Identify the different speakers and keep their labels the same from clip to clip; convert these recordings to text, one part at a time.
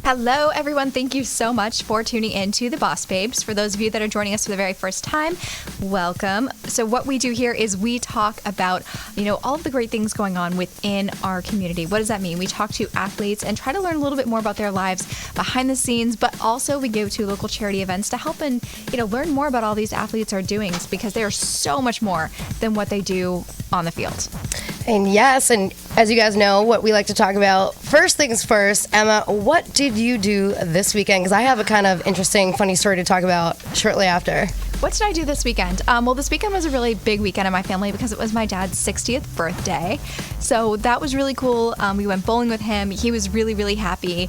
Speaker 1: Hello, everyone. Thank you so much for tuning in to the Boss Babes. For those of you that are joining us for the very first time, welcome. So what we do here is we talk about, all of the great things going on within our community. What does that mean? We talk to athletes and try to learn a little bit more about their lives behind the scenes, but also we go to local charity events to help and, learn more about all these athletes are doing, because they are so much more than what they do on the field.
Speaker 2: And yes, and as you guys know, what we like to talk about, first things first, Emma, what did you do this weekend? Because I have a kind of interesting, funny story to talk about shortly after.
Speaker 1: What did I do this weekend? Well, this weekend was a really big weekend in my family because it was my dad's 60th birthday. So that was really cool. We went bowling with him. He was really, really happy.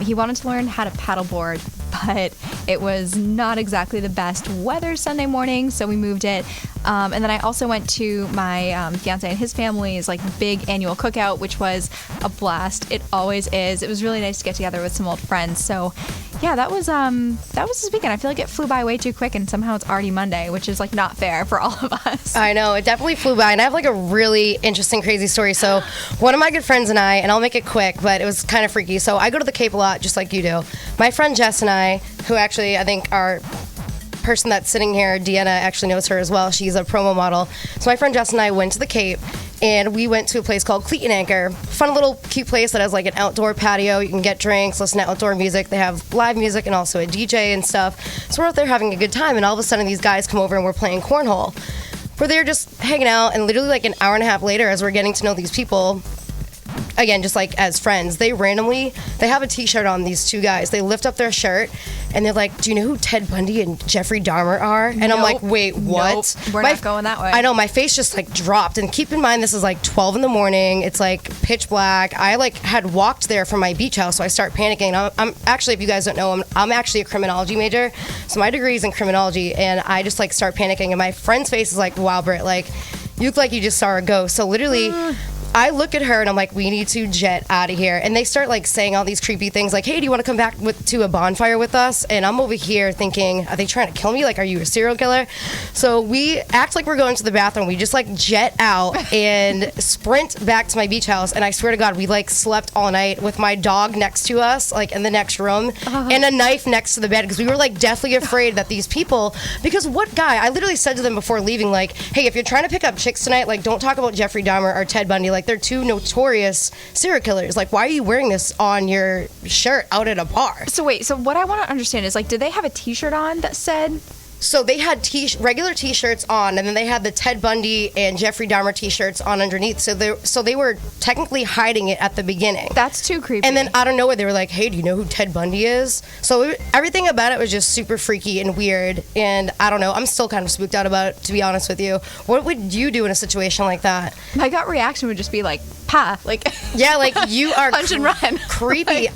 Speaker 1: He wanted to learn how to paddleboard, but it was not exactly the best weather Sunday morning, so we moved it. And then I also went to my fiance and his family's big annual cookout, which was a blast. It always is. It was really nice to get together with some old friends. So yeah, that was this weekend. I feel like it flew by way too quick, and somehow it's already Monday, which is not fair for all of us.
Speaker 2: I know, it definitely flew by, and I have a really interesting, crazy story. So one of my good friends and I, and I'll make it quick, but it was kind of freaky. So I go to the Cape a lot, just like you do. My friend Jess and I, who actually I think our person that's sitting here, Deanna, actually knows her as well. She's a promo model. So my friend Jess and I went to the Cape, and we went to a place called Cleat and Anchor. Fun little cute place that has an outdoor patio. You can get drinks, listen to outdoor music. They have live music and also a DJ and stuff. So we're out there having a good time, and all of a sudden these guys come over and we're playing cornhole. We're there just hanging out, and literally an hour and a half later, as we're getting to know these people, again, just as friends, they have a t-shirt on, these two guys. They lift up their shirt and they're like, do you know who Ted Bundy and Jeffrey Dahmer are? And I'm like, wait, what?
Speaker 1: Nope, we're not going that way.
Speaker 2: I know, my face just dropped. And keep in mind, this is 12 in the morning. It's pitch black. I had walked there from my beach house, so I start panicking. I'm actually, if you guys don't know, I'm actually a criminology major. So my degree is in criminology, and I just start panicking. And my friend's face is wow, Britt, you look like you just saw a ghost. So literally, I look at her and I'm like, we need to jet out of here. And they start saying all these creepy things hey, do you want to come back to a bonfire with us? And I'm over here thinking, are they trying to kill me? Are you a serial killer? So we act like we're going to the bathroom. We just jet out and sprint back to my beach house. And I swear to God, we slept all night with my dog next to us, in the next room, and a knife next to the bed, because we were deathly afraid that these people, because what guy, I literally said to them before leaving, hey, if you're trying to pick up chicks tonight, don't talk about Jeffrey Dahmer or Ted Bundy. They're two notorious serial killers. Why are you wearing this on your shirt out at a bar?
Speaker 1: So wait, so what I want to understand is, did they have a t-shirt on that said...
Speaker 2: So they had regular t-shirts on, and then they had the Ted Bundy and Jeffrey Dahmer t-shirts on underneath. So they were technically hiding it at the beginning.
Speaker 1: That's too creepy.
Speaker 2: And then out of nowhere, they were like, hey, do you know who Ted Bundy is? So everything about it was just super freaky and weird. And I don't know, I'm still kind of spooked out about it, to be honest with you. What would you do in a situation like that?
Speaker 1: My gut reaction would just be pa.
Speaker 2: Yeah, you are
Speaker 1: punch and run.
Speaker 2: Creepy.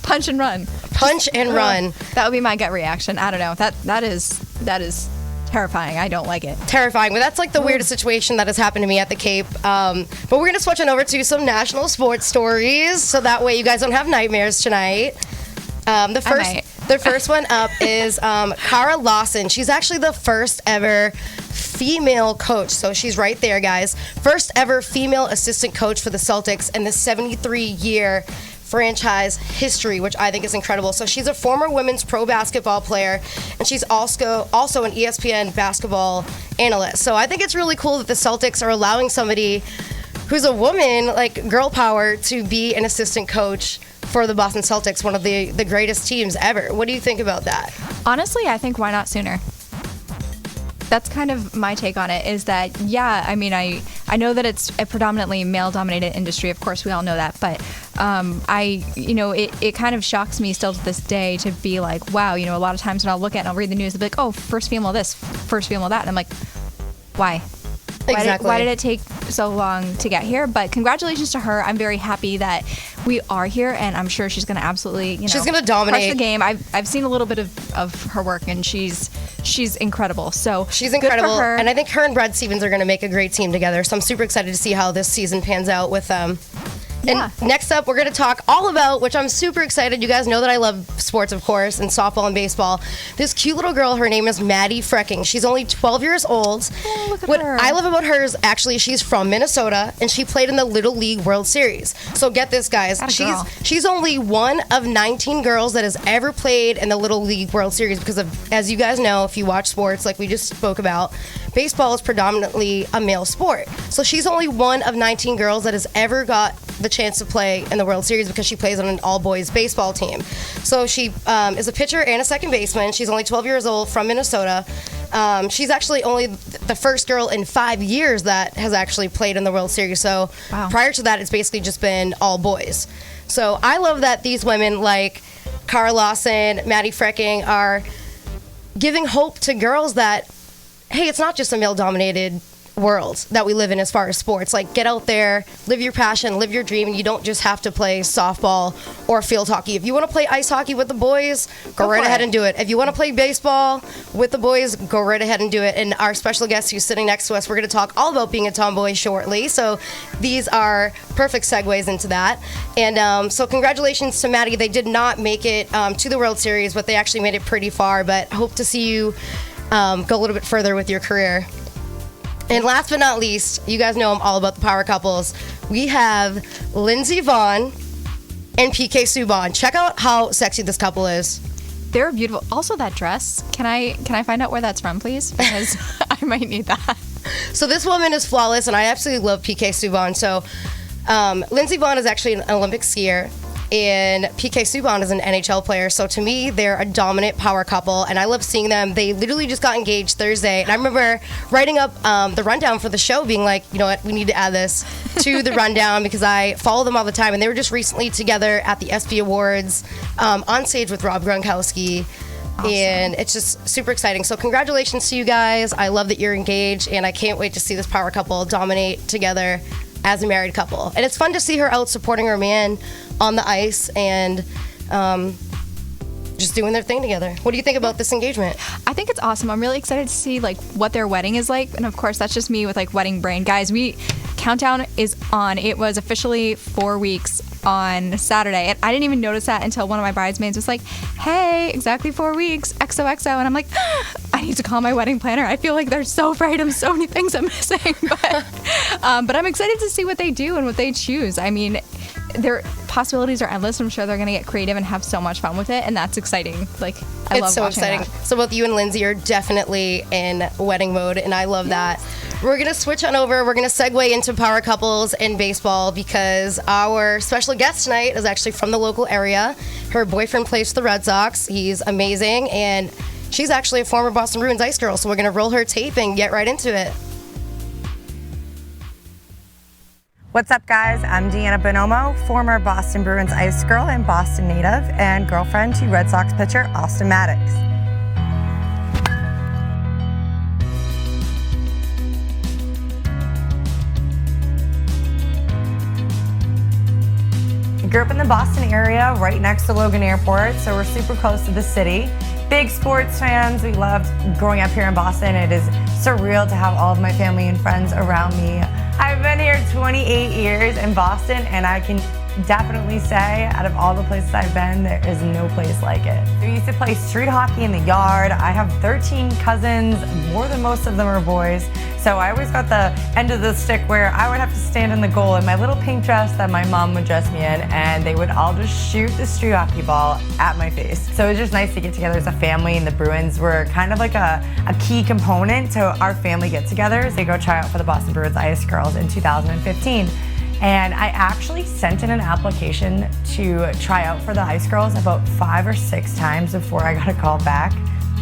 Speaker 1: Punch and run.
Speaker 2: Punch and run.
Speaker 1: That would be my gut reaction. I don't know. That is terrifying. I don't like it.
Speaker 2: Terrifying. But that's the weirdest situation that has happened to me at the Cape. But we're going to switch on over to some national sports stories, so that way you guys don't have nightmares tonight. The first one up is Cara Lawson. She's actually the first ever female coach. So she's right there, guys. First ever female assistant coach for the Celtics in the 73-year franchise history, which I think is incredible. So she's a former women's pro basketball player, and she's also an ESPN basketball analyst. So I think it's really cool that the Celtics are allowing somebody who's a woman, girl power, to be an assistant coach for the Boston Celtics, one of the greatest teams ever. What do you think about that?
Speaker 1: Honestly, I think why not sooner? That's kind of my take on it, is that, yeah, I mean, I know that it's a predominantly male-dominated industry. Of course, we all know that. But it kind of shocks me still to this day to be wow, a lot of times when I'll look at it and I'll read the news, I'll be oh, first female this, first female that. And I'm like, why?
Speaker 2: Exactly.
Speaker 1: Why did it take so long to get here? But congratulations to her. I'm very happy that we are here, and I'm sure she's going to absolutely,
Speaker 2: she's going to dominate
Speaker 1: crush the game. I've seen a little bit of her work, and she's incredible. So
Speaker 2: she's incredible,
Speaker 1: good for her.
Speaker 2: And I think her and Brad Stevens are going to make a great team together. So I'm super excited to see how this season pans out with them.
Speaker 1: Yeah.
Speaker 2: And next up, we're going to talk all about, which I'm super excited. You guys know that I love sports, of course, and softball and baseball. This cute little girl, her name is Maddie Frecking. She's only 12 years old.
Speaker 1: Oh, look at
Speaker 2: What
Speaker 1: her.
Speaker 2: I love about her is actually she's from Minnesota, and she played in the Little League World Series. So get this, guys.
Speaker 1: Atta girl.
Speaker 2: She's only one of 19 girls that has ever played in the Little League World Series because of, as you guys know, if you watch sports like we just spoke about, baseball is predominantly a male sport. So she's only one of 19 girls that has ever got the chance to play in the World Series because she plays on an all-boys baseball team. So she is a pitcher and a second baseman. She's only 12 years old, from Minnesota. She's actually only the first girl in 5 years that has actually played in the World Series. So
Speaker 1: Wow.
Speaker 2: prior to that, it's basically just been all boys. So I love that these women like Cara Lawson, Maddie Frecking are giving hope to girls that, hey, it's not just a male-dominated world that we live in as far as sports. Like, get out there, live your passion, live your dream, and you don't just have to play softball or field hockey. If you want to play ice hockey with the boys, go right
Speaker 1: for
Speaker 2: ahead
Speaker 1: it.
Speaker 2: and do it. If you want to play baseball with the boys, go right ahead and do it. And our special guest who's sitting next to us, we're going to talk all about being a tomboy shortly. So these are perfect segues into that. And so congratulations to Maddie. They did not make it to the World Series, but they actually made it pretty far. But hope to see you go a little bit further with your career. And last but not least, you guys know I'm all about the power couples. We have Lindsey Vonn and PK Subban. Check out how sexy this couple is.
Speaker 1: They're beautiful. Also, that dress. Can I find out where that's from, please? Because I might need that.
Speaker 2: So this woman is flawless, and I absolutely love PK Subban. So Lindsey Vonn is actually an Olympic skier, and PK Subban is an NHL player. So to me, they're a dominant power couple, and I love seeing them. They literally just got engaged Thursday, and I remember writing up the rundown for the show, being like, you know what, we need to add this to the rundown because I follow them all the time, and they were just recently together at the ESPY Awards on stage with Rob Gronkowski.
Speaker 1: Awesome.
Speaker 2: And it's just super exciting. So congratulations to you guys. I love that you're engaged, and I can't wait to see this power couple dominate together as a married couple. And it's fun to see her out supporting her man on the ice and just doing their thing together. What do you think about this engagement?
Speaker 1: I think it's awesome. I'm really excited to see like what their wedding is like, and of course that's just me with like wedding brain. Guys, countdown is on. It was officially 4 weeks on Saturday, and I didn't even notice that until one of my bridesmaids was like, "Hey, exactly 4 weeks, XOXO," and I'm like, I need to call my wedding planner. I feel like they're so afraid of so many things I'm missing, but I'm excited to see what they do and what they choose. I mean, their possibilities are endless. I'm sure they're going to get creative and have so much fun with it, and that's exciting. Like, I love
Speaker 2: It's so
Speaker 1: watching
Speaker 2: exciting.
Speaker 1: that.
Speaker 2: So both you and Lindsay are definitely in wedding mode, and I love that. We're going to switch on over. We're going to segue into power couples in baseball because our special guest tonight is actually from the local area. Her boyfriend plays for the Red Sox. He's amazing, and she's actually a former Boston Bruins ice girl, so we're going to roll her tape and get right into it.
Speaker 3: What's up, guys? I'm Deanna Buonomo, former Boston Bruins ice girl and Boston native, and girlfriend to Red Sox pitcher Austin Maddox. I grew up in the Boston area, right next to Logan Airport, so we're super close to the city. Big sports fans. We loved growing up here in Boston. It is surreal to have all of my family and friends around me. I've been here 28 years in Boston, and I can definitely say out of all the places I've been, there is no place like it. We used to play street hockey in the yard. I have 13 cousins, more than most of them are boys. So I always got the end of the stick where I would have to stand in the goal in my little pink dress that my mom would dress me in, and they would all just shoot the street hockey ball at my face. So it was just nice to get together as a family, and the Bruins were kind of like a key component to our family get-togethers. They go try out for the Boston Bruins Ice Girls in 2015. And I actually sent in an application to try out for the Ice Girls about 5 or 6 times before I got a call back.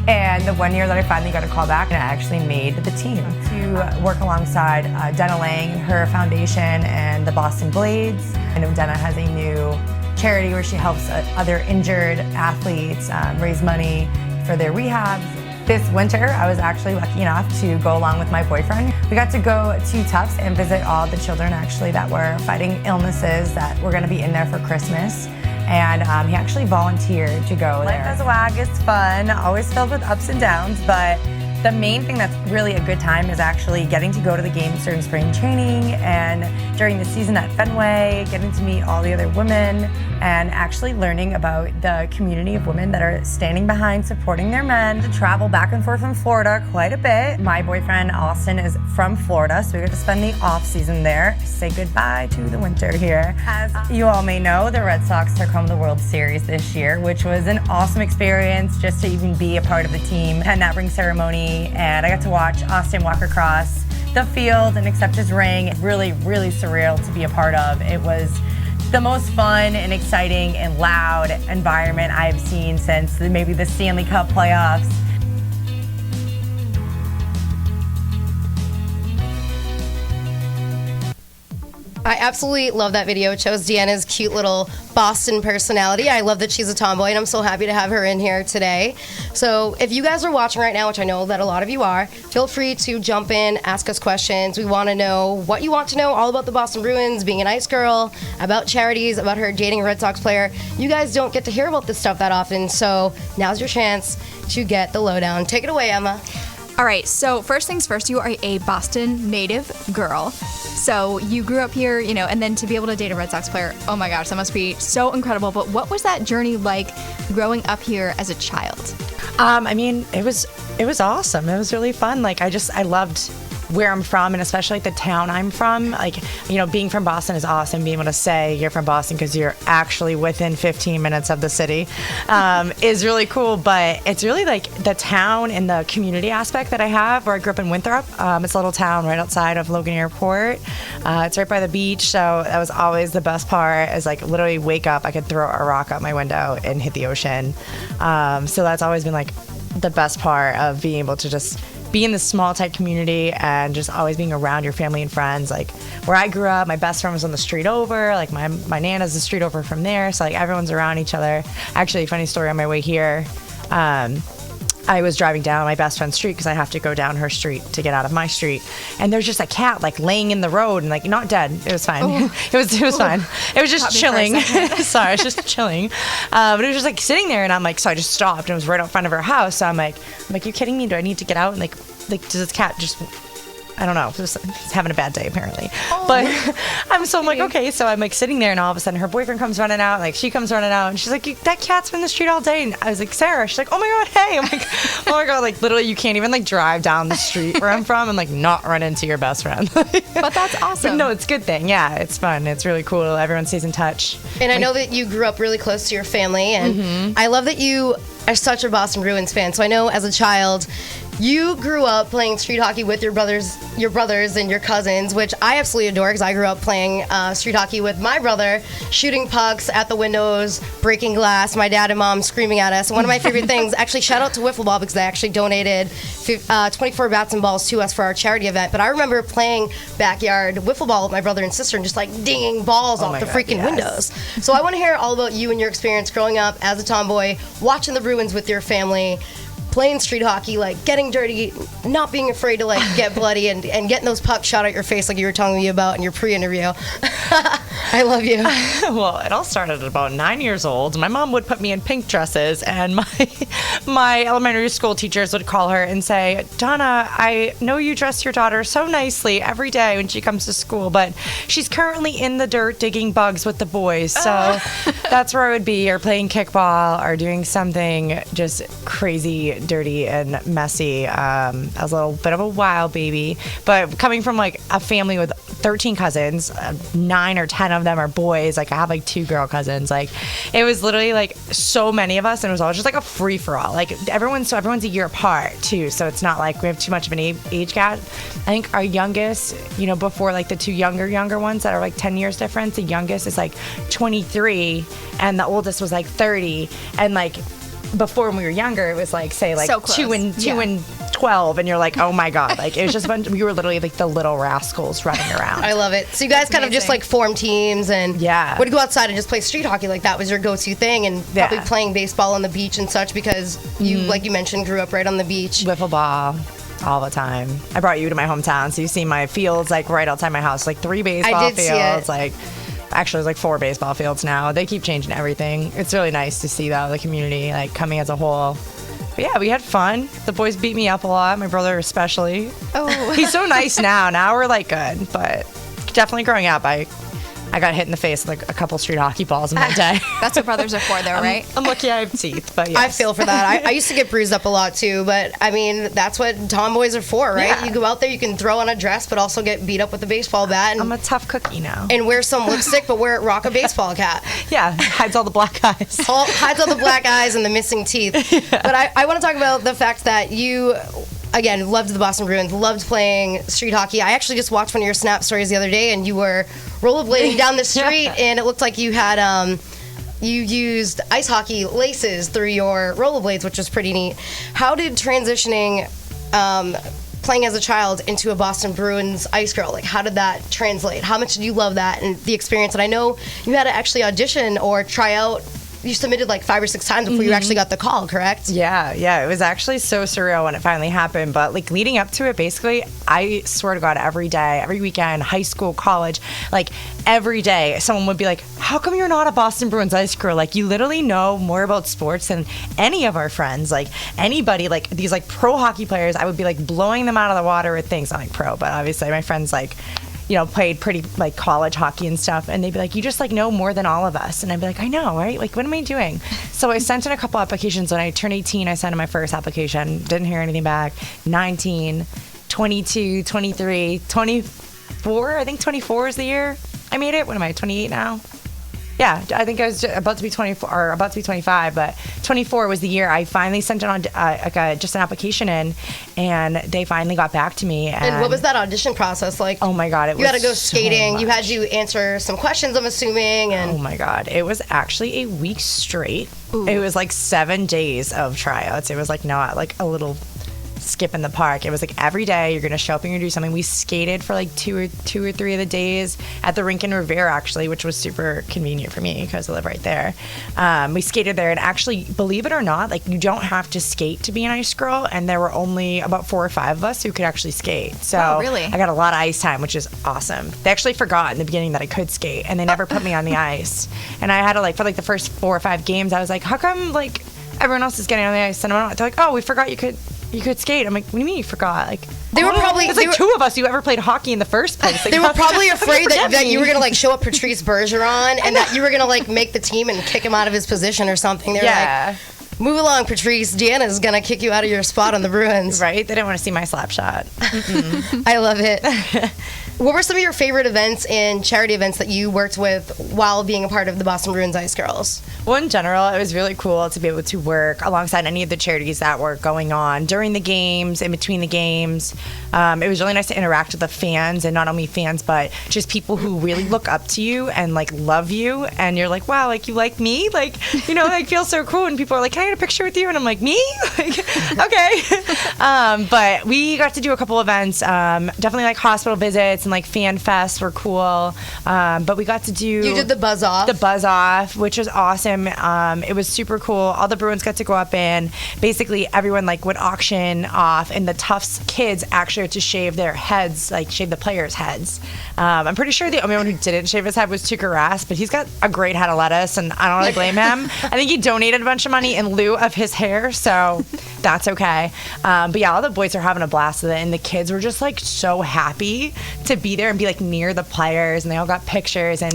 Speaker 3: And the one year that I finally got a call back, and I actually made the team to work alongside Denna Lang and her foundation and the Boston Blades. I know Denna has a new charity where she helps other injured athletes raise money for their rehabs. This winter, I was actually lucky enough to go along with my boyfriend. We got to go to Tufts and visit all the children actually that were fighting illnesses that were gonna be in there for Christmas. And he actually volunteered to go there. Life as a WAG is fun, always filled with ups and downs, but The main thing that's really a good time is actually getting to go to the games during spring training and during the season at Fenway, getting to meet all the other women and actually learning about the community of women that are standing behind supporting their men. To travel back and forth from Florida quite a bit. My boyfriend Austin is from Florida, so we get to spend the off season there. Say goodbye to the winter here. As you all may know, the Red Sox took home the World Series this year, which was an awesome experience just to even be a part of the team and that ring ceremony. And I got to watch Austin walk across the field and accept his ring. Really, really surreal to be a part of. It was the most fun and exciting and loud environment I've seen since maybe the Stanley Cup playoffs.
Speaker 2: I absolutely love that video. It shows Deanna's cute little Boston personality. I love that she's a tomboy, and I'm so happy to have her in here today. So if you guys are watching right now, which I know that a lot of you are, feel free to jump in, ask us questions. We want to know what you want to know all about the Boston Bruins, being a nice girl, about charities, about her dating a Red Sox player. You guys don't get to hear about this stuff that often, so now's your chance to get the lowdown. Take it away, Emma.
Speaker 1: All right, so first things first, you are a Boston native girl. So you grew up here, and then to be able to date a Red Sox player, oh my gosh, that must be so incredible. But what was that journey like growing up here as a child?
Speaker 4: It was awesome. It was really fun. I loved where I'm from, and especially the town I'm from. Being from Boston is awesome. Being able to say you're from Boston because you're actually within 15 minutes of the city is really cool. But it's really the town and the community aspect that I have. Where I grew up in Winthrop. It's a little town right outside of Logan Airport. It's right by the beach, so that was always the best part. Is literally wake up, I could throw a rock out my window and hit the ocean. So that's always been the best part of being able to just be in this small tight community and just always being around your family and friends. Where I grew up, my best friend was on the street over. My Nana's the street over from there. So everyone's around each other. Actually, funny story on my way here. I was driving down my best friend's street because I have to go down her street to get out of my street, and there's just a cat laying in the road and not dead. It was fine. Oh. it was fine. It was just chilling. Sorry, it's just chilling. But it was just sitting there, and I'm so I just stopped, and it was right out front of her house. So I'm like, you kidding me? Do I need to get out? And does this cat just, I don't know, just having a bad day apparently. Oh. But I'm like, okay. So I'm sitting there, and all of a sudden her boyfriend comes running out. She comes running out, and she's like, that cat's been in the street all day. And I was like, Sarah. She's like, oh my god, hey. I'm like, oh my god, literally you can't even drive down the street where I'm from and not run into your best friend.
Speaker 1: But that's awesome.
Speaker 4: But no, it's a good thing. Yeah, it's fun. It's really cool. Everyone stays in touch.
Speaker 2: And I know that you grew up really close to your family, and I love that you are such a Boston Bruins fan. So I know as a child, you grew up playing street hockey with your brothers and your cousins, which I absolutely adore because I grew up playing street hockey with my brother, shooting pucks at the windows, breaking glass, my dad and mom screaming at us. One of my favorite things, actually shout out to Wiffle Ball because they actually donated 24 bats and balls to us for our charity event. But I remember playing backyard Wiffle Ball with my brother and sister and just dinging balls off the freaking windows. So I want to hear all about you and your experience growing up as a tomboy, watching the Bruins with your family, playing street hockey, getting dirty, not being afraid to get bloody, and getting those pucks shot at your face like you were telling me about in your pre-interview. I love you.
Speaker 4: Well, it all started at about 9 years old. My mom would put me in pink dresses, and my elementary school teachers would call her and say, Donna, I know you dress your daughter so nicely every day when she comes to school, but she's currently in the dirt digging bugs with the boys. So that's where I would be, or playing kickball, or doing something just crazy, dirty and messy. I was a little bit of a wild baby, but coming from a family with 13 cousins, 9 or 10 of them are boys. I have 2 girl cousins. It was literally so many of us, and it was all just a free for all. Everyone's a year apart too, so it's not we have too much of an age gap. I think our youngest, before the 2 younger ones that are 10 years difference, the youngest is 23, and the oldest was 30, and before when we were younger, it was
Speaker 1: so
Speaker 4: 2 and 12, and you're oh my god, it was just fun. We were literally the little rascals running around.
Speaker 2: I love it. So you guys kind of just form teams and would go outside and just play street hockey, that was your go-to thing, and probably playing baseball on the beach and such because you, like you mentioned, grew up right on the beach.
Speaker 4: Wiffle ball all the time. I brought you to my hometown, so you see my fields right outside my house, 3 baseball fields, actually there's 4 baseball fields now. They keep changing everything. It's really nice to see though the community coming as a whole. But yeah, we had fun. The boys beat me up a lot, my brother especially.
Speaker 1: Oh.
Speaker 4: He's so nice now. Now we're like good, but definitely growing up, I got hit in the face with like a couple street hockey balls in my day.
Speaker 1: That's what brothers are for, though, right?
Speaker 4: I'm lucky I have teeth, but yes.
Speaker 2: I feel for that. I used to get bruised up a lot too, but I mean, that's what tomboys are for, right?
Speaker 4: Yeah.
Speaker 2: You go out there, you can throw on a dress, but also get beat up with a baseball bat.
Speaker 4: I'm a tough cookie now.
Speaker 2: And wear some lipstick, but rock a baseball cap.
Speaker 4: Yeah, hides all the black eyes.
Speaker 2: Hides all the black eyes and the missing teeth. Yeah. But I want to talk about the fact that you, again, loved the Boston Bruins, loved playing street hockey. I actually just watched one of your Snap stories the other day, and you were rollerblading down the street, and it looked like you had you used ice hockey laces through your rollerblades, which was pretty neat. How did transitioning playing as a child into a Boston Bruins ice girl, like how did that translate? How much did you love that and the experience? And I know you had to actually audition or try out. You submitted like 5 or 6 times before you actually got the call, correct?
Speaker 4: Yeah. It was actually so surreal when it finally happened. But like leading up to it, basically, I swear to God, every day, every weekend, high school, college, like every day, someone would be like, how come you're not a Boston Bruins ice girl? Like you literally know more about sports than any of our friends. Like anybody, like these like pro hockey players, I would be like blowing them out of the water with things. Not like pro, but obviously my friends like, you know, played pretty like college hockey and stuff, and they'd be like, you just like know more than all of us. And I'd be like, I know, right? Like, what am I doing? So I sent in a couple applications. When I turned 18, I sent in my first application, didn't hear anything back. 19, 22, 23, 24, I think 24 is the year I made it. What am I, 28 now? Yeah, I think I was about to be 24 or about to be 25, but 24 was the year I finally sent it on just an application in, and they finally got back to me.
Speaker 2: And what was that audition process like?
Speaker 4: Oh my God,
Speaker 2: you had to go skating. You had to answer some questions, I'm assuming. And
Speaker 4: oh my God, it was actually a week straight. Ooh. It was like 7 days of tryouts. It was like not like a little skip in the park. It was like every day you're gonna show up and you're gonna do something. We skated for like two or three of the days at the rink in Revere, actually, which was super convenient for me because I live right there. We skated there, and actually, believe it or not, like you don't have to skate to be an ice girl, and there were only about 4 or 5 of us who could actually skate. So
Speaker 1: really?
Speaker 4: I got a lot of ice time, which is awesome. They actually forgot in the beginning that I could skate, and they never put me on the ice. And I had to like for like the first 4 or 5 games, I was like, how come like everyone else is getting on the ice and I'm not? They're like, oh, we forgot you could skate. I'm like, what do you mean you forgot? Like
Speaker 2: they were probably
Speaker 4: it's like 2 of us who ever played hockey in the first place. Like,
Speaker 2: they were probably afraid that you were gonna like show up Patrice Bergeron and that you were gonna like make the team and kick him out of his position or something. They're like, move along, Patrice. Deanna's gonna kick you out of your spot on the Bruins.
Speaker 4: Right? They didn't want to see my slap shot.
Speaker 2: I love it. What were some of your favorite events and charity events that you worked with while being a part of the Boston Bruins Ice Girls?
Speaker 4: Well, in general, it was really cool to be able to work alongside any of the charities that were going on during the games, in between the games. It was really nice to interact with the fans, and not only fans, but just people who really look up to you and like love you. And you're like, wow, like you like me? Like, you know, like feels so cool. And people are like, can I get a picture with you? And I'm like, me? Like, okay. But we got to do a couple events, definitely like hospital visits and like fan fests were cool. But we got to do...
Speaker 2: You did the buzz off.
Speaker 4: The buzz off, which was awesome. It was super cool. All the Bruins got to go up in. Basically, everyone like would auction off, and the Tufts kids actually had to shave their heads, like shave the players' heads. I'm pretty sure the only one who didn't shave his head was Tuukka Rask, but he's got a great head of lettuce, and I don't really blame him. I think he donated a bunch of money in lieu of his hair, so that's okay. But yeah, all the boys are having a blast with it, and the kids were just like so happy to be there and be like near the players, and they all got pictures. And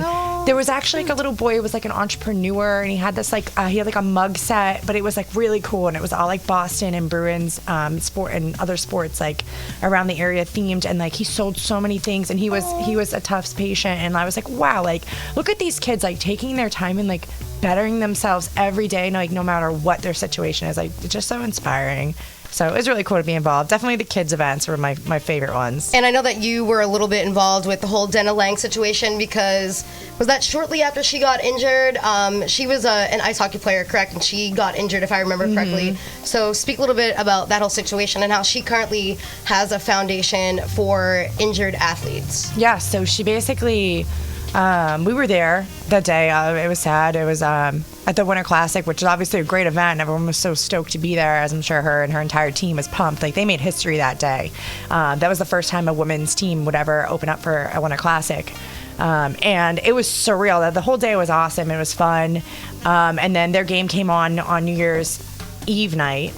Speaker 4: there was actually like a little boy who was like an entrepreneur, and he had this like he had like a mug set, but it was like really cool, and it was all like Boston and Bruins sport and other sports like around the area themed, and like he sold so many things, and he was a Tufts patient, and I was like, wow, like look at these kids like taking their time and like bettering themselves every day, like no matter what their situation is. Like it's just so inspiring. So it was really cool to be involved. Definitely the kids' events were my favorite ones.
Speaker 2: And I know that you were a little bit involved with the whole Denna Lang situation, because was that shortly after she got injured? She was an ice hockey player, correct? And she got injured, if I remember correctly. So speak a little bit about that whole situation and how she currently has a foundation for injured athletes.
Speaker 4: Yeah, so she basically... we were there that day. It was sad. It was at the Winter Classic, which is obviously a great event. Everyone was so stoked to be there, as I'm sure her and her entire team was pumped. Like, they made history that day. That was the first time a women's team would ever open up for a Winter Classic. And it was surreal. The whole day was awesome. It was fun. And then their game came on New Year's Eve night.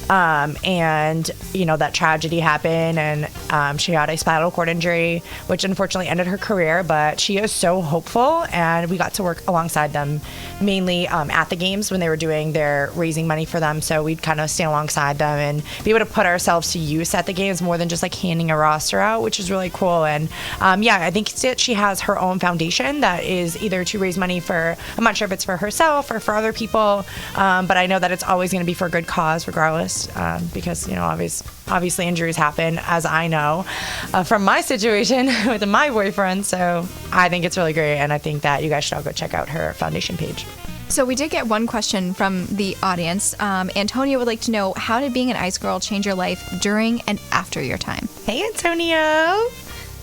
Speaker 4: And, that tragedy happened, and she had a spinal cord injury, which unfortunately ended her career, but she is so hopeful, and we got to work alongside them, mainly at the games when they were doing their raising money for them. So we'd kind of stand alongside them and be able to put ourselves to use at the games more than just like handing a roster out, which is really cool. And I think that she has her own foundation that is either to raise money for, I'm not sure if it's for herself or for other people, but I know that it's always going to be for a good cause regardless, because obviously injuries happen, as I know from my situation with my boyfriend. So I think it's really great, and I think that you guys should all go check out her foundation page.
Speaker 1: So we did get one question from the audience. Antonio would like to know, how did being an ice girl change your life during and after your time?
Speaker 4: Hey, Antonio.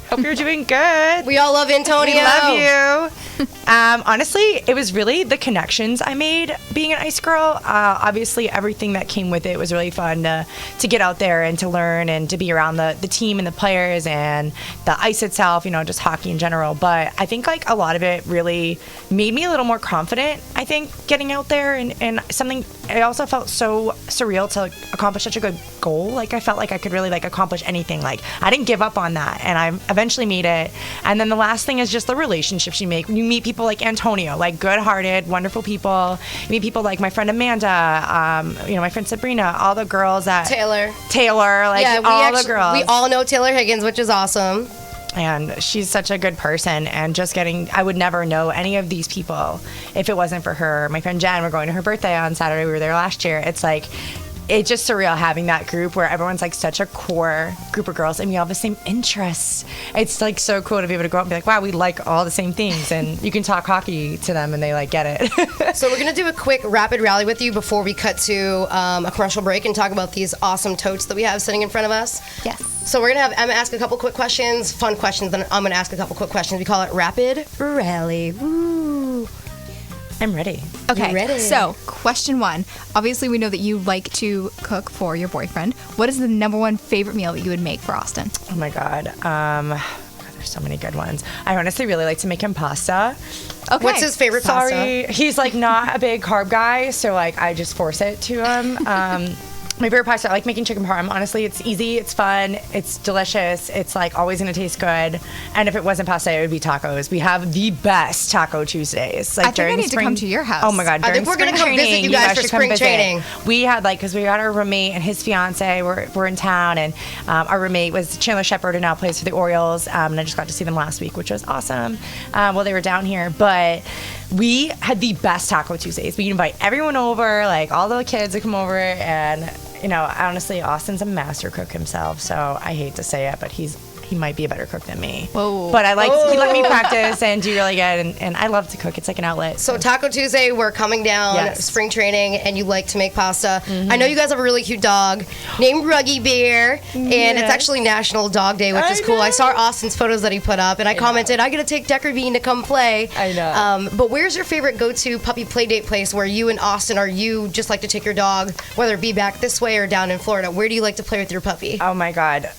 Speaker 4: Hope you're doing good.
Speaker 2: We all love Antonio.
Speaker 4: We love you. Honestly, it was really the connections I made being an ice girl. Obviously, everything that came with it was really fun to get out there and to learn and to be around the team and the players and the ice itself, just hockey in general. But I think like a lot of it really made me a little more confident, I think, getting out there and something. It also felt so surreal to accomplish such a good goal. Like I felt like I could really like accomplish anything. Like I didn't give up on that, and I eventually made it. And then the last thing is just the relationships you make. You meet people like Antonio, like good-hearted, wonderful people. You meet people like my friend Amanda, my friend Sabrina, all the girls that
Speaker 2: Taylor,
Speaker 4: like the girls.
Speaker 2: We all know Taylor Higgins, which is awesome.
Speaker 4: And she's such a good person, and I would never know any of these people if it wasn't for her. My friend Jen, we're going to her birthday on Saturday. We were there last year. It's just surreal having that group where everyone's like such a core group of girls and we all have the same interests. It's like so cool to be able to go out and be like, wow, we like all the same things, and you can talk hockey to them and they like get it.
Speaker 2: So we're gonna do a quick rapid rally with you before we cut to a commercial break and talk about these awesome totes that we have sitting in front of us.
Speaker 1: Yes.
Speaker 2: So we're gonna have Emma ask a couple quick questions, fun questions, then I'm gonna ask a couple quick questions. We call it rapid rally. Woo.
Speaker 4: I'm ready.
Speaker 1: Okay,
Speaker 2: You ready?
Speaker 1: So question 1. Obviously, we know that you like to cook for your boyfriend. What is the number one favorite meal that you would make for Austin?
Speaker 4: Oh my God. There's so many good ones. I honestly really like to make him pasta.
Speaker 1: Okay.
Speaker 2: What's his favorite pasta?
Speaker 4: Sorry, he's like not a big carb guy, so like I just force it to him. My favorite pasta, I like making chicken parm. Honestly, it's easy, it's fun, it's delicious, it's like always gonna taste good. And if it wasn't pasta, it would be tacos. We have the best Taco Tuesdays. Like
Speaker 1: I think I need to come to your house.
Speaker 4: Oh my God,
Speaker 2: I think we're gonna come visit you guys for spring training.
Speaker 4: We had because we got our roommate and his fiance were in town, and our roommate was Chandler Shepard, who now plays for the Orioles. And I just got to see them last week, which was awesome. While they were down here, but we had the best Taco Tuesdays. We invite everyone over, like all the kids would come over, and honestly, Austin's a master cook himself, so I hate to say it, but he might be a better cook than me.
Speaker 1: Whoa.
Speaker 4: But he let me practice and do really good, and I love to cook. It's like an outlet.
Speaker 2: So Taco Tuesday, we're coming down spring training, and you like to make pasta. I know you guys have a really cute dog named Ruggy Bear, and it's actually National Dog Day, which is cool. I saw Austin's photos that he put up, and I commented, I gotta take Decker Bean to come play.
Speaker 4: I know.
Speaker 2: But where's your favorite go-to puppy play date place where you and Austin, or you just like to take your dog, whether it be back this way or down in Florida? Where do you like to play with your puppy?
Speaker 4: Oh my God.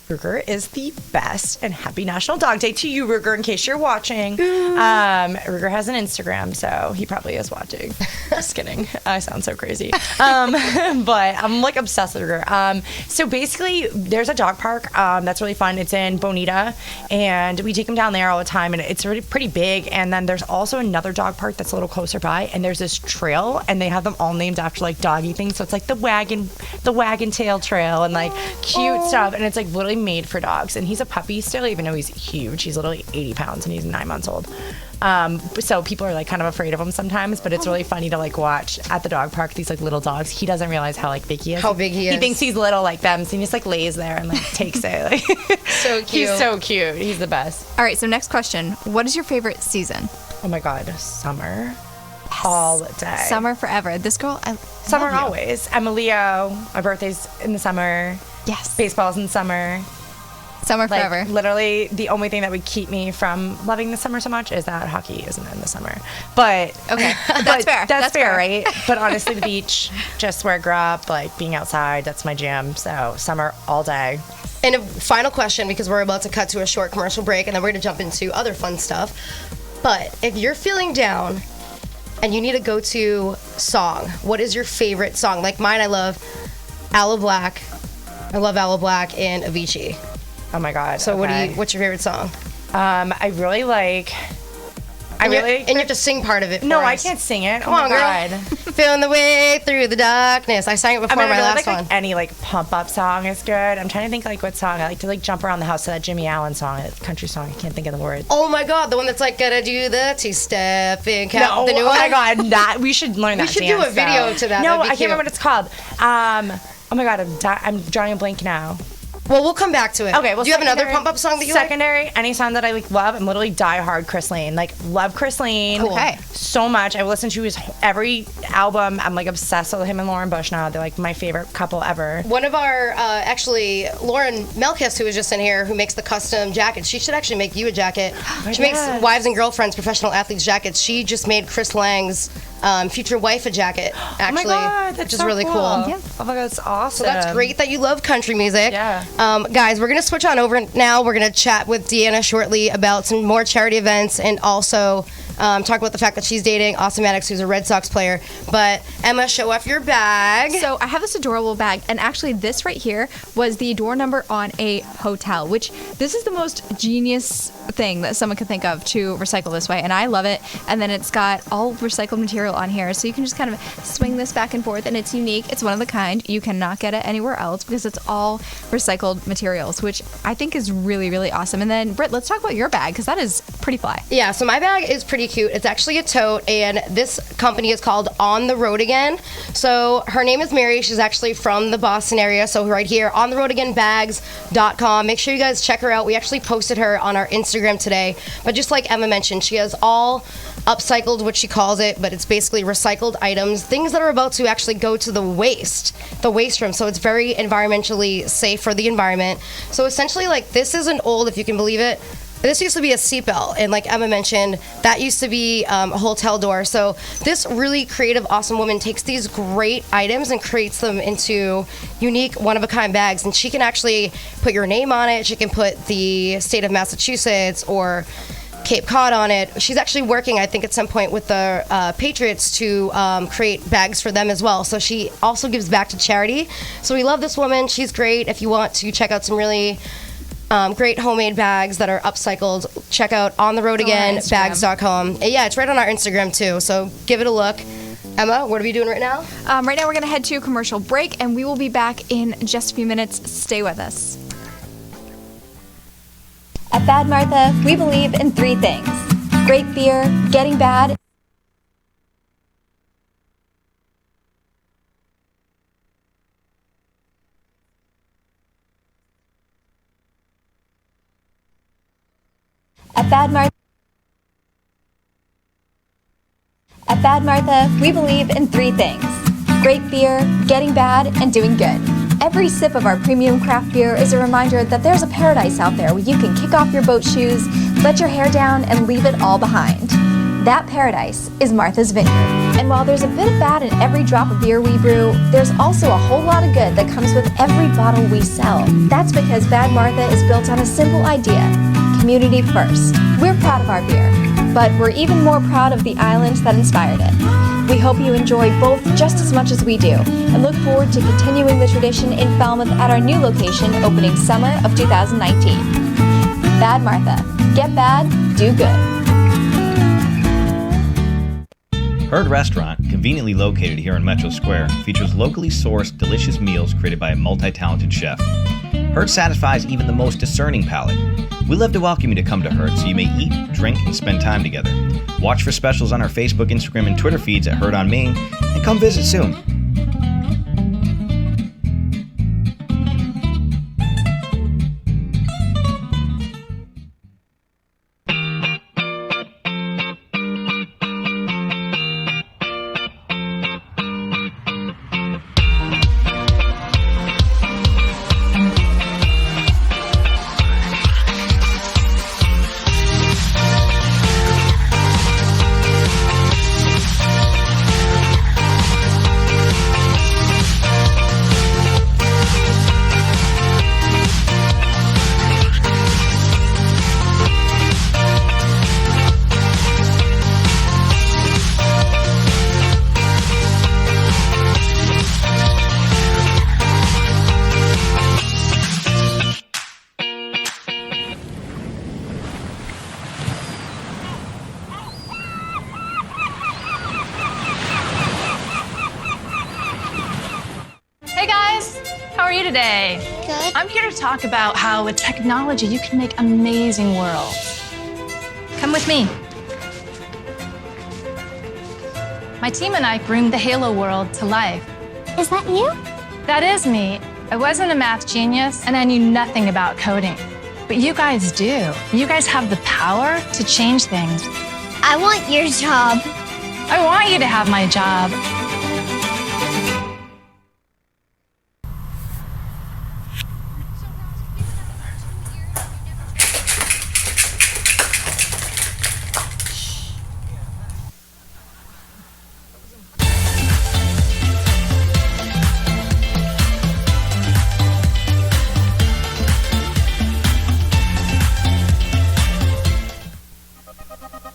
Speaker 4: Ruger is the best, and happy National Dog Day to you, Ruger, in case you're watching. Ruger has an Instagram, so he probably is watching. Just kidding. I sound so crazy. But I'm like obsessed with Ruger. So basically, there's a dog park that's really fun. It's in Bonita, and we take him down there all the time, and it's really pretty big. And then there's also another dog park that's a little closer by, and there's this trail, and they have them all named after like doggy things. So it's like the wagon tail trail, and like cute stuff, and it's like literally made for dogs. And he's a puppy still, even though he's huge. He's literally 80 pounds and he's 9 months old. So people are like kind of afraid of him sometimes, but it's really funny to like watch at the dog park these like little dogs. He doesn't realize how like big he is.
Speaker 2: How big he is.
Speaker 4: He thinks he's little like them, so he just like lays there and like takes it. Like,
Speaker 2: So cute.
Speaker 4: He's so cute. He's the best.
Speaker 1: All right, so next question. What is your favorite season?
Speaker 4: Oh my God, summer. All day.
Speaker 1: Summer forever. This girl, I
Speaker 4: Summer
Speaker 1: love you.
Speaker 4: always. I'm a Leo. My birthday's in the summer.
Speaker 1: Yes.
Speaker 4: Baseball's in summer.
Speaker 1: Summer
Speaker 4: Like,
Speaker 1: forever.
Speaker 4: literally, the only thing that would keep me from loving the summer so much is that hockey isn't in the summer. But
Speaker 1: Okay, that's fair.
Speaker 4: That's fair, right? But honestly, the beach, just where I grew up, like being outside, that's my jam. So summer all day.
Speaker 2: And a final question, because we're about to cut to a short commercial break, and then we're going to jump into other fun stuff. But if you're feeling down and you need a go-to song, what is your favorite song? Like mine, I love Aloe Black. I love Aloe Black and Avicii.
Speaker 4: Oh my God.
Speaker 2: So
Speaker 4: okay.
Speaker 2: what's your favorite song?
Speaker 4: I really like.
Speaker 2: And you have to sing part of it.
Speaker 4: No,
Speaker 2: for
Speaker 4: I
Speaker 2: us.
Speaker 4: can't sing it.
Speaker 2: Come
Speaker 4: oh
Speaker 2: on,
Speaker 4: my
Speaker 2: girl.
Speaker 4: God.
Speaker 2: Feeling the way through the darkness. I sang it before
Speaker 4: I
Speaker 2: my
Speaker 4: really
Speaker 2: last
Speaker 4: like,
Speaker 2: one.
Speaker 4: any like pump up song is good. I'm trying to think like what song. I like to like jump around the house to that Jimmy Allen song, that country song. I can't think of the words.
Speaker 2: Oh my God, the one that's like gotta do the two-step and count.
Speaker 4: No,
Speaker 2: The new
Speaker 4: oh
Speaker 2: one?
Speaker 4: my God, that we should learn that.
Speaker 2: We should do
Speaker 4: dance,
Speaker 2: a video
Speaker 4: though.
Speaker 2: to that.
Speaker 4: No,
Speaker 2: That'd be
Speaker 4: I can't
Speaker 2: cute.
Speaker 4: remember what it's called. Oh my God, I'm drawing a blank now.
Speaker 2: Well, we'll come back to it.
Speaker 4: Okay, well,
Speaker 2: do you have another
Speaker 4: secondary-
Speaker 2: pump up song that you like?
Speaker 4: Secondary, any song that I like love. I'm literally diehard Chris Lane. Like love Chris Lane.
Speaker 2: Cool.
Speaker 1: Okay.
Speaker 4: So much. I listen to his every album. I'm like obsessed with him and Lauren Bush now. They're like my favorite couple ever.
Speaker 2: One of our, actually, Lauren Melkis, who was just in here, who makes the custom jackets. She should actually make you a jacket. She makes
Speaker 4: God.
Speaker 2: wives and girlfriends, professional athletes jackets. She just made Chris Lang's future wife a jacket, actually,
Speaker 4: Oh my God, that's
Speaker 2: which is
Speaker 4: so
Speaker 2: really cool.
Speaker 1: Yeah.
Speaker 4: Oh my God, that's awesome.
Speaker 2: So that's great that you love country music.
Speaker 4: Yeah.
Speaker 2: Guys, we're going to switch on over now. We're going to chat with Deanna shortly about some more charity events and also talk about the fact that she's dating Austin Maddox, who's a Red Sox player. But Emma, show off your bag.
Speaker 1: So I have this adorable bag, and actually this right here was the door number on a hotel, which this is the most genius thing that someone could think of to recycle this way, and I love it. And then it's got all recycled material on here, so you can just kind of swing this back and forth, and it's unique. It's one of a kind. You cannot get it anywhere else because it's all recycled materials, which I think is really, really awesome. And then, Britt, let's talk about your bag, because that is pretty fly.
Speaker 2: Yeah, so my bag is pretty cute. It's actually a tote, and this company is called On the Road Again. So her name is Mary. She's actually from the Boston area. So right here, ontheroadagainbags.com. Make sure you guys check her out. We actually posted her on our Instagram today. But just like Emma mentioned, she has all upcycled, what she calls it, but it's basically recycled items, things that are about to actually go to the waste room. So it's very environmentally safe for the environment. So essentially, like, this is an old, if you can believe it, this used to be a seatbelt, and like Emma mentioned, that used to be a hotel door. So this really creative, awesome woman takes these great items and creates them into unique, one-of-a-kind bags. And she can actually put your name on it. She can put the state of Massachusetts or Cape Cod on it. She's actually working, I think, at some point with the Patriots to create bags for them as well. So she also gives back to charity. So we love this woman. She's great. If you want to check out some really great homemade bags that are upcycled, check out ontheroadagainbags.com. Yeah, it's right on our Instagram too, so give it a look. Emma, what are we doing right now?
Speaker 1: Right now we're going to head to a commercial break, and we will be back in just a few minutes. Stay with us. At Bad Martha, we believe in three things: great beer, getting bad, At Bad Martha, we believe in three things: great beer, getting bad, and doing good. Every sip of our premium craft beer is a reminder that there's a paradise out there where you can kick off your boat shoes, let your hair down, and leave it all behind. That paradise is Martha's Vineyard. And while there's a bit of bad in every drop of beer we brew, there's also a whole lot of good that comes with every bottle we sell. That's because Bad Martha is built on a simple idea: community first. We're proud of our beer, but we're even more proud of the island that inspired it. We hope you enjoy both just as much as we do, and look forward to continuing the tradition in Falmouth at our new location opening summer of 2019. Bad Martha. Get bad, do good.
Speaker 5: Herd Restaurant, conveniently located here in Metro Square, features locally sourced, delicious meals created by a multi-talented chef. Herd satisfies even the most discerning palate. We love to welcome you to come to Herd so you may eat, drink, and spend time together. Watch for specials on our Facebook, Instagram, and Twitter feeds at Herd on Main, and come visit soon.
Speaker 6: today?
Speaker 7: Good.
Speaker 6: I'm here to talk about how with technology you can make amazing worlds. Come with me. My team and I bring the Halo world to life.
Speaker 7: Is that you?
Speaker 6: That is me. I wasn't a math genius and I knew nothing about coding. But you guys do. You guys have the power to change things.
Speaker 7: I want your job.
Speaker 6: I want you to have my job.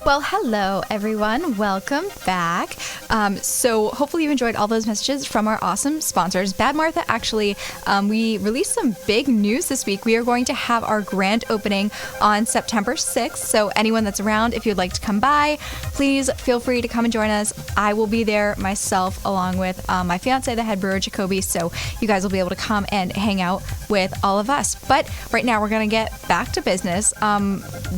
Speaker 1: Well, hello, everyone. Welcome back. So hopefully you enjoyed all those messages from our awesome sponsors. Bad Martha, actually, we released some big news this week. We are going to have our grand opening on September 6th. So anyone that's around, if you'd like to come by, please feel free to come and join us. I will be there myself, along with my fiance, the head brewer, Jacoby. So you guys will be able to come and hang out with all of us. But right now, we're going to get back to business.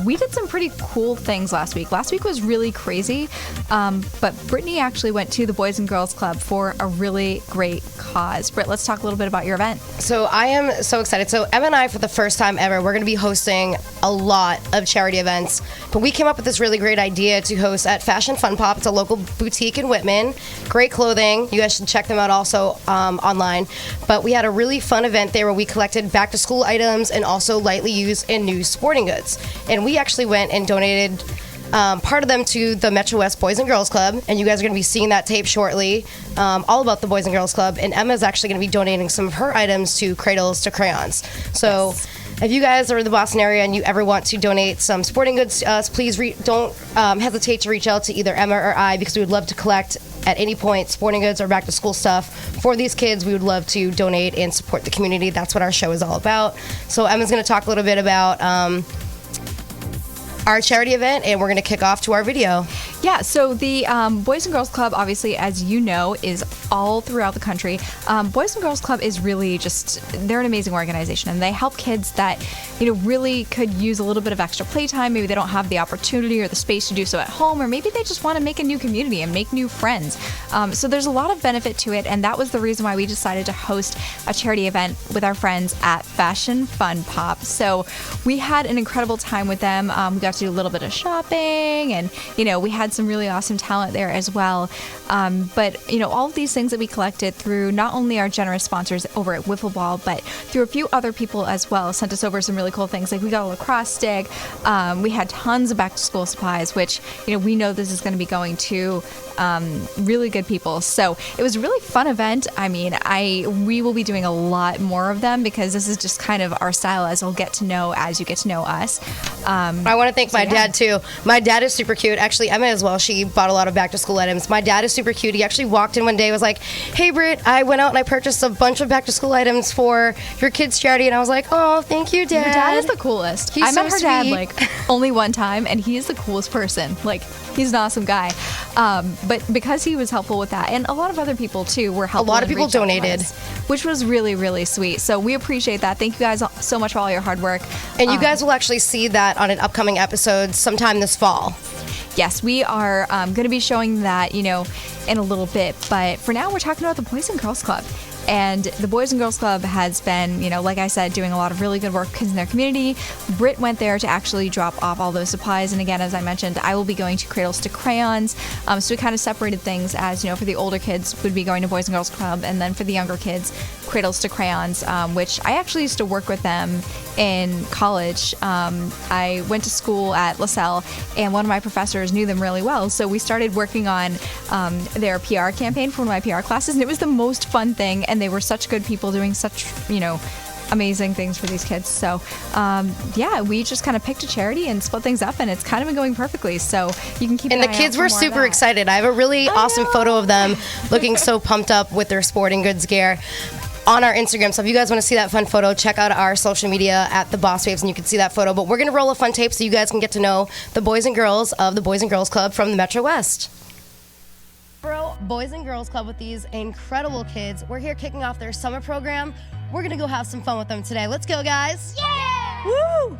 Speaker 1: We did some pretty cool things last week. Last week was really crazy, but Brittany actually went to the Boys and Girls Club for a really great cause. Britt, let's talk a little bit about your event.
Speaker 2: So I am so excited. So Emma and I, for the first time ever, we're going to be hosting a lot of charity events. But we came up with this really great idea to host at Fashion Fun Pop. It's a local boutique in Whitman. Great clothing. You guys should check them out also online. But we had a really fun event there where we collected back to school items and also lightly used and new sporting goods. And we actually went and donated part of them to the Metro West Boys and Girls Club, and you guys are going to be seeing that tape shortly, all about the Boys and Girls Club. And Emma's actually going to be donating some of her items to Cradles to Crayons. So if you guys are in the Boston area and you ever want to donate some sporting goods to us, please don't hesitate to reach out to either Emma or I, because we would love to collect at any point sporting goods or back to school stuff for these kids. We would love to donate and support the community. That's what our show is all about. So Emma's going to talk a little bit about our charity event, and we're going to kick off to our video.
Speaker 1: Yeah, so the Boys and Girls Club, obviously, as you know, is all throughout the country. Boys and Girls Club is really they're an amazing organization, and they help kids that, really could use a little bit of extra playtime. Maybe they don't have the opportunity or the space to do so at home, or maybe they just want to make a new community and make new friends. So there's a lot of benefit to it, and that was the reason why we decided to host a charity event with our friends at Fashion Fun Pop. So we had an incredible time with them. We got to do a little bit of shopping, and, we had some really awesome talent there as well. But, all of these things that we collected through not only our generous sponsors over at Wiffle Ball, but through a few other people as well, sent us over some really cool things. Like we got a lacrosse stick. We had tons of back to school supplies, which, we know this is going to be going to really good people. So it was a really fun event. I mean, we will be doing a lot more of them, because this is just kind of our style, as you'll get to know as you get to know us.
Speaker 2: I want to thank my dad too. My dad is super cute. Actually, Emma as well. She bought a lot of back to school items. My dad is super cute. He actually walked in one day and was like, "Hey Britt, I went out and I purchased a bunch of back to school items for your kids' charity." And I was like, "Oh, thank you, Dad."
Speaker 1: Your dad is the coolest. I met her dad only one time, and he is the coolest person. He's an awesome guy. But because he was helpful with that, and a lot of other people too were helpful.
Speaker 2: A lot of people donated,
Speaker 1: which was really, really sweet. So we appreciate that. Thank you guys so much for all your hard work.
Speaker 2: And you guys will actually see that on an upcoming episode sometime this fall.
Speaker 1: Yes, we are going to be showing that, in a little bit. But for now, we're talking about the Boys and Girls Club. And the Boys and Girls Club has been, like I said, doing a lot of really good work in their community. Britt went there to actually drop off all those supplies. And again, as I mentioned, I will be going to Cradles to Crayons. So we kind of separated things as, for the older kids would be going to Boys and Girls Club. And then for the younger kids, Cradles to Crayons, which I actually used to work with them in college. I went to school at LaSalle, and one of my professors knew them really well. So we started working on their PR campaign for one of my PR classes. And it was the most fun thing. And they were such good people doing such, amazing things for these kids. So, we just kind of picked a charity and split things up, and it's kind of been going perfectly. So you can keep an eye out.
Speaker 2: And the kids were super excited. I have a really awesome photo of them looking so pumped up with their sporting goods gear on our Instagram. So if you guys want to see that fun photo, check out our social media at the Boss Waves, and you can see that photo. But we're going to roll a fun tape so you guys can get to know the boys and girls of the Boys and Girls Club from the Metro West. Boys and Girls Club with these incredible kids. We're here kicking off their summer program We're going to go have some fun with them today. Let's go, guys. Yeah! Woo!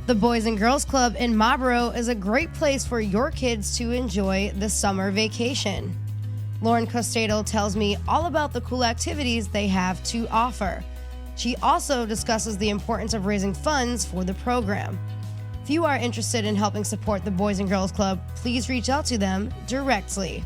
Speaker 2: The Boys and Girls Club in Marlboro is a great place for your kids to enjoy the summer vacation. Lauren Costello tells me all about the cool activities they have to offer. She also discusses the importance of raising funds for the program. If you are interested in helping support the Boys and Girls Club, please reach out to them directly.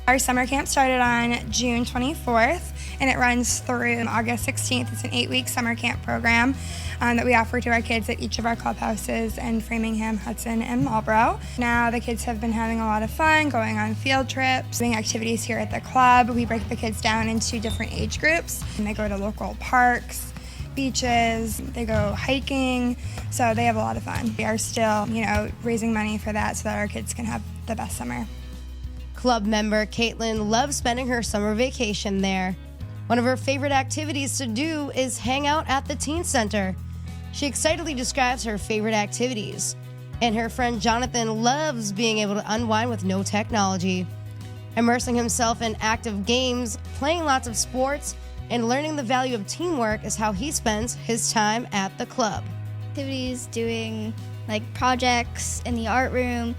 Speaker 8: Our summer camp started on June 24th, and it runs through August 16th. It's an 8-week summer camp program that we offer to our kids at each of our clubhouses in Framingham, Hudson, and Marlboro. Now the kids have been having a lot of fun, going on field trips, doing activities here at the club. We break the kids down into different age groups, and they go to local parks, beaches, they go hiking, so they have a lot of fun. We are still, raising money for that so that our kids can have the best summer.
Speaker 2: Club member Caitlin loves spending her summer vacation there. One of her favorite activities to do is hang out at the teen center. She excitedly describes her favorite activities. And her friend Jonathan loves being able to unwind with no technology. Immersing himself in active games, playing lots of sports, and learning the value of teamwork is how he spends his time at the club.
Speaker 7: Activities, doing projects in the art room,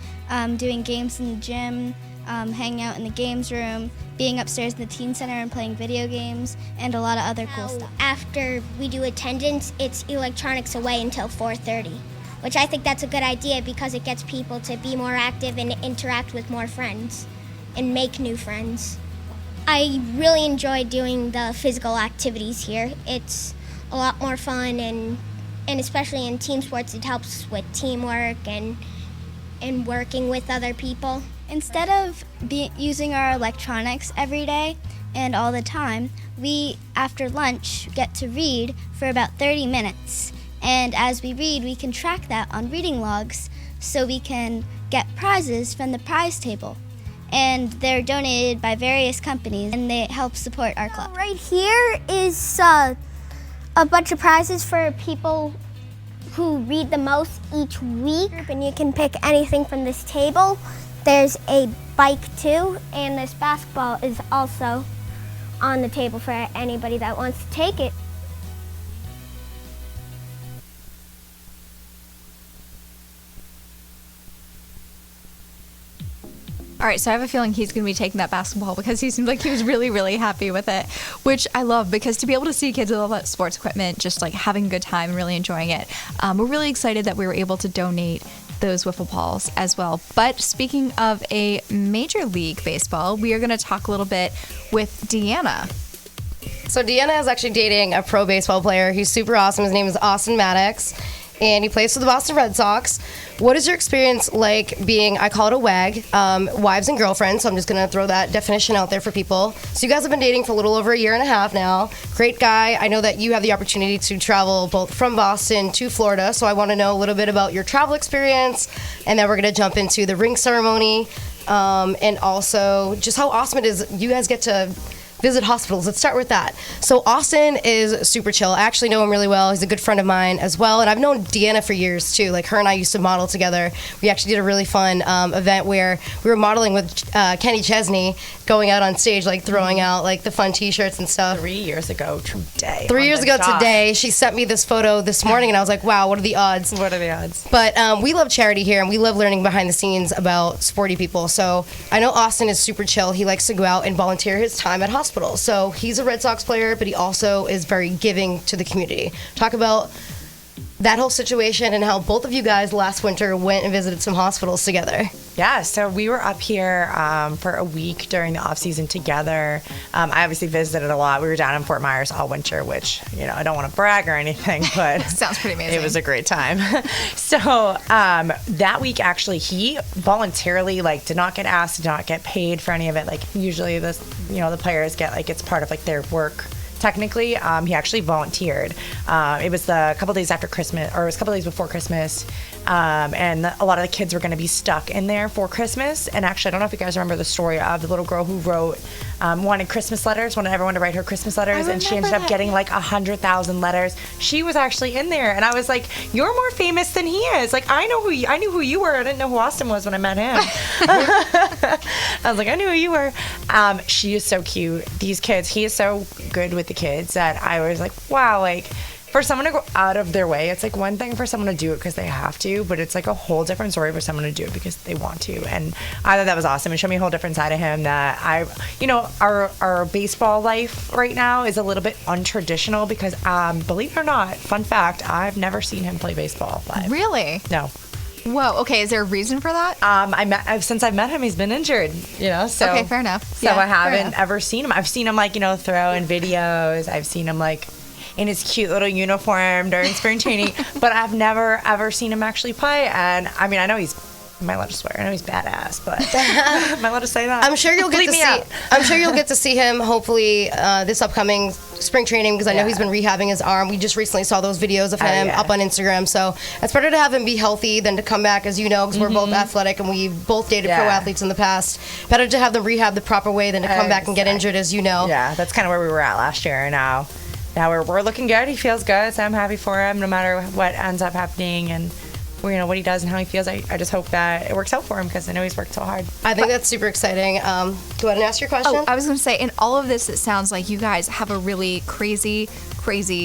Speaker 7: doing games in the gym, hanging out in the games room, being upstairs in the teen center and playing video games, and a lot of other cool stuff.
Speaker 9: After we do attendance, it's electronics away until 4:30, which I think that's a good idea because it gets people to be more active and interact with more friends and make new friends. I really enjoy doing the physical activities here. It's a lot more fun, and especially in team sports, it helps with teamwork and working with other people.
Speaker 7: Instead of using our electronics every day and all the time, we, after lunch, get to read for about 30 minutes. And as we read, we can track that on reading logs so we can get prizes from the prize table. And they're donated by various companies, and they help support our club.
Speaker 9: Right here is a bunch of prizes for people who read the most each week, and you can pick anything from this table. There's a bike too, and this basketball is also on the table for anybody that wants to take it.
Speaker 1: All right, so I have a feeling he's going to be taking that basketball because he seemed like he was really, really happy with it, which I love because to be able to see kids with all that sports equipment just having a good time and really enjoying it, we're really excited that we were able to donate those wiffle balls as well. But speaking of a Major League Baseball, we are going to talk a little bit with Deanna.
Speaker 2: So Deanna is actually dating a pro baseball player. He's super awesome. His name is Austin Maddox, and he plays for the Boston Red Sox. What is your experience like being, I call it a WAG, wives and girlfriends, so I'm just going to throw that definition out there for people. So you guys have been dating for a little over a year and a half now. Great guy. I know that you have the opportunity to travel both from Boston to Florida, so I want to know a little bit about your travel experience, and then we're going to jump into the ring ceremony, and also just how awesome it is you guys get to visit hospitals. Let's start with that. So Austin is super chill. I actually know him really well. He's a good friend of mine as well. And I've known Deanna for years too. Her and I used to model together. We actually did a really fun event where we were modeling with Kenny Chesney, going out on stage, throwing out the fun t-shirts and stuff.
Speaker 4: 3 years ago today.
Speaker 2: 3 years ago today. She sent me this photo this morning and I was like, wow, what are the odds?
Speaker 4: What are the odds?
Speaker 2: But we love charity here and we love learning behind the scenes about sporty people. So I know Austin is super chill. He likes to go out and volunteer his time at hospitals. So he's a Red Sox player, but he also is very giving to the community. Talk about that whole situation and how both of you guys last winter went and visited some hospitals together.
Speaker 4: Yeah, so we were up here for a week during the off season together. I obviously visited a lot. We were down in Fort Myers all winter, which, I don't want to brag or anything, but
Speaker 1: sounds pretty amazing.
Speaker 4: It was a great time. So that week, actually, he voluntarily did not get asked, did not get paid for any of it. Usually the players get it's part of their work. Technically, he actually volunteered. It was a couple days after Christmas, or it was a couple days before Christmas. and a lot of the kids were going to be stuck in there for Christmas. And actually, I don't know if you guys remember the story of the little girl who wrote, wanted Christmas letters, wanted everyone to write her Christmas letters, and she ended up getting like 100,000 letters. She was actually in there, and I was like, "You're more famous than he is." Like, I knew who you were. I didn't know who Austin was when I met him. I was like, I knew who you were. She is so cute. These kids, he is so good with the kids that I was like, wow, like, for someone to go out of their way, it's like one thing for someone to do it because they have to, but it's like a whole different story for someone to do it because they want to. And I thought that was awesome. It showed me a whole different side of him that our baseball life right now is a little bit untraditional because, believe it or not, fun fact, I've never seen him play baseball live.
Speaker 1: Really?
Speaker 4: No.
Speaker 1: Whoa. Okay. Is there a reason for that?
Speaker 4: Since I've met him, he's been injured. So
Speaker 1: okay, fair enough.
Speaker 4: So I haven't ever seen him. I've seen him throw in videos. I've seen him in his cute little uniform during spring training, but I've never ever seen him actually play. And I mean, I know he's. Am I allowed to swear? I know he's badass, but am I allowed to say that?
Speaker 2: I'm sure you'll get to see. I'm sure you'll get to see him hopefully this upcoming spring training because I know he's been rehabbing his arm. We just recently saw those videos of him up on Instagram. So it's better to have him be healthy than to come back, as you know, because we're both athletic and we both dated pro athletes in the past. Better to have them rehab the proper way than to come back and get injured, as you know.
Speaker 4: Yeah, that's kind of where we were at last year. Now we're looking good. He feels good, so I'm happy for him, no matter what ends up happening and what he does and how he feels. I just hope that it works out for him because I know he's worked so hard.
Speaker 2: I think that's super exciting. Go ahead and ask your question.
Speaker 1: Oh, I was going to say, in all of this, it sounds like you guys have a really crazy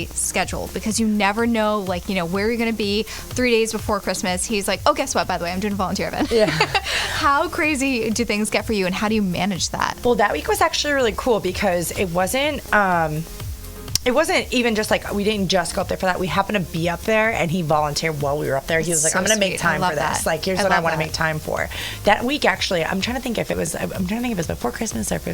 Speaker 1: schedule because you never know, where you're going to be 3 days before Christmas. He's like, oh, guess what? By the way, I'm doing a volunteer event.
Speaker 4: Yeah.
Speaker 1: How crazy do things get for you, and how do you manage that?
Speaker 4: Well, that week was actually really cool because it wasn't even just we didn't just go up there for that. We happened to be up there, and he volunteered while we were up there. He was like, I'm going to make time for this. Here's what I want to make time for. That week, actually, I'm trying to think if it was before Christmas or if